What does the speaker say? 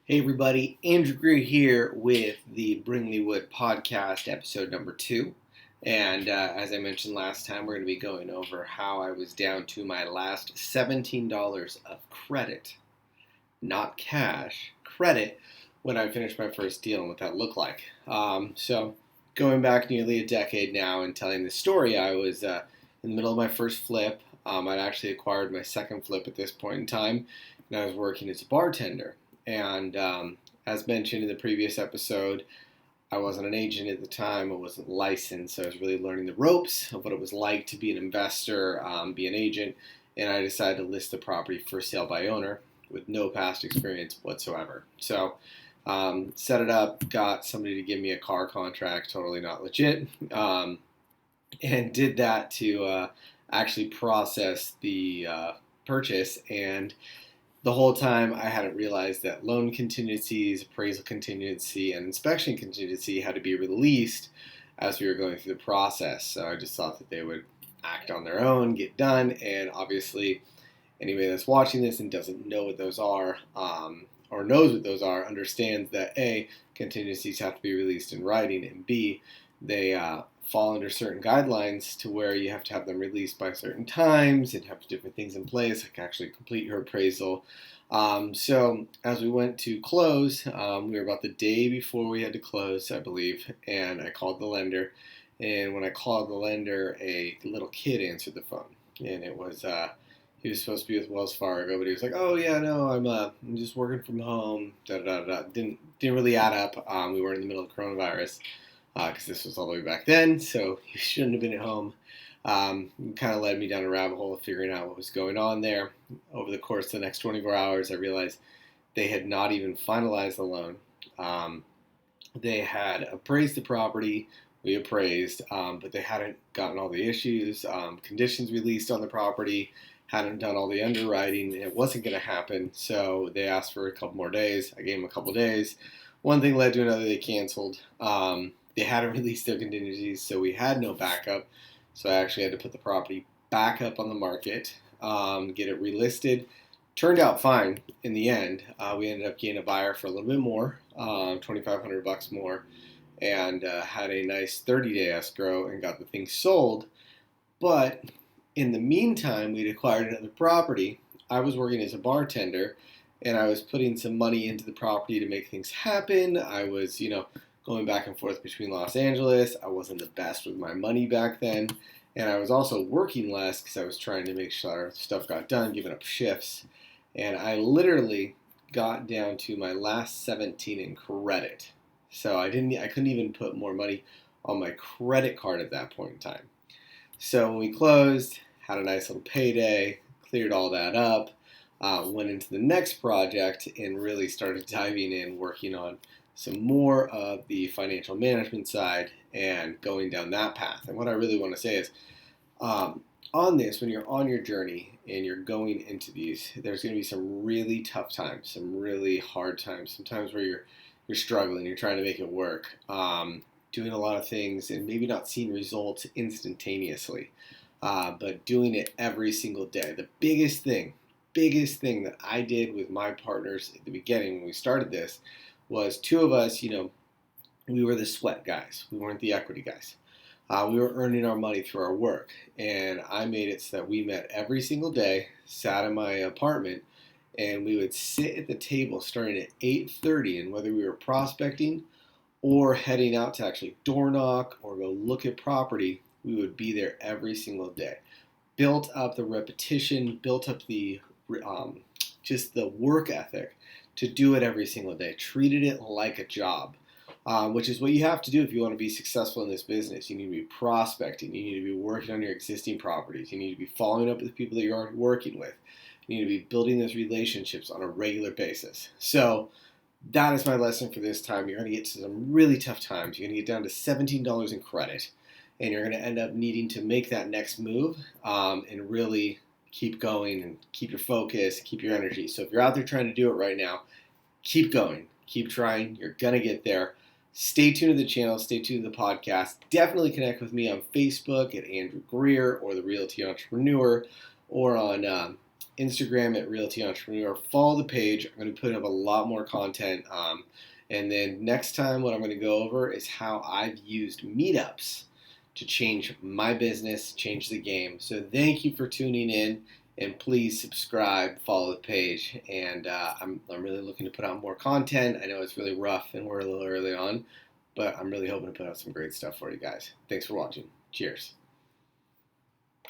Hey everybody, Andrew Greer here with the Bring Me Wood podcast, episode number 2. And as I mentioned last time, we're going to be going over how I was down to my last $17 of credit, not cash, credit, when I finished my first deal and what that looked like. So going back nearly a decade now and telling this story, I was in the middle of my first flip. I'd actually acquired my second flip at this point in time, and I was working as a bartender. And as mentioned in the previous episode, I wasn't an agent at the time. I wasn't licensed, so I was really learning the ropes of what it was like to be an investor, be an agent, and I decided to list the property for sale by owner with no past experience whatsoever. So set it up, got somebody to give me a car contract, totally not legit, and did that to actually process the purchase. And the whole time I hadn't realized that loan contingencies, appraisal contingency, and inspection contingency had to be released as we were going through the process. So I just thought that they would act on their own, get done, and obviously anybody that's watching this and doesn't know what those are, or knows what those are, understands that A, contingencies have to be released in writing, and B, they fall under certain guidelines to where you have to have them released by certain times and have different things in place, like actually complete your appraisal. So as we went to close, we were about the day before we had to close, I believe, and I called the lender. And when I called the lender, a little kid answered the phone, and it was he was supposed to be with Wells Fargo, but he was like, "Oh yeah, no, I'm just working from home." Da da da da. Didn't really add up. We were in the middle of coronavirus because this was all the way back then, so he shouldn't have been at home. Kind of led me down a rabbit hole of figuring out what was going on there. Over the course of the next 24 hours, I realized they had not even finalized the loan. They had appraised the property, we appraised, but they hadn't gotten all the issues, conditions released on the property, hadn't done all the underwriting. It wasn't going to happen, so they asked for a couple more days. I gave them a couple days. One thing led to another. They canceled. They hadn't released their contingencies, so we had no backup. So I actually had to put the property back up on the market, get it relisted. Turned out fine in the end. We ended up getting a buyer for a little bit more, $2,500 more, and had a nice 30-day escrow and got the thing sold. But in the meantime, we'd acquired another property. I was working as a bartender, and I was putting some money into the property to make things happen. I was, going back and forth between Los Angeles. I wasn't the best with my money back then. And I was also working less because I was trying to make sure stuff got done, giving up shifts. And I literally got down to my last 17 in credit. So I couldn't even put more money on my credit card at that point in time. So when we closed, had a nice little payday, cleared all that up, went into the next project and really started diving in, working on some more of the financial management side and going down that path. And what I really want to say is, on this, when you're on your journey and you're going into these, there's going to be some really tough times, some really hard times, sometimes where you're struggling, you're trying to make it work, doing a lot of things and maybe not seeing results instantaneously, but doing it every single day. The biggest thing that I did with my partners at the beginning when we started this was two of us, we were the sweat guys. We weren't the equity guys. We were earning our money through our work, and I made it so that we met every single day, sat in my apartment, and we would sit at the table starting at 8:30, and whether we were prospecting or heading out to actually door knock or go look at property, we would be there every single day. Built up the repetition, built up the just the work ethic to do it every single day. Treated it like a job. Which is what you have to do if you want to be successful in this business. You need to be prospecting. You need to be working on your existing properties. You need to be following up with people that you're already working with. You need to be building those relationships on a regular basis. So that is my lesson for this time. You're going to get to some really tough times. You're going to get down to $17 in credit, and you're going to end up needing to make that next move and really keep going and keep your focus, keep your energy. So if you're out there trying to do it right now, keep going, keep trying. You're going to get there. Stay tuned to the channel. Stay tuned to the podcast. Definitely connect with me on Facebook at Andrew Greer or the Realty Entrepreneur, or on Instagram at Realty Entrepreneur. Follow the page. I'm going to put up a lot more content. And then next time, what I'm going to go over is how I've used meetups to change my business, change the game. So thank you for tuning in, and please subscribe, follow the page. And I'm really looking to put out more content. I know it's really rough and we're a little early on, but I'm really hoping to put out some great stuff for you guys. Thanks for watching. Cheers.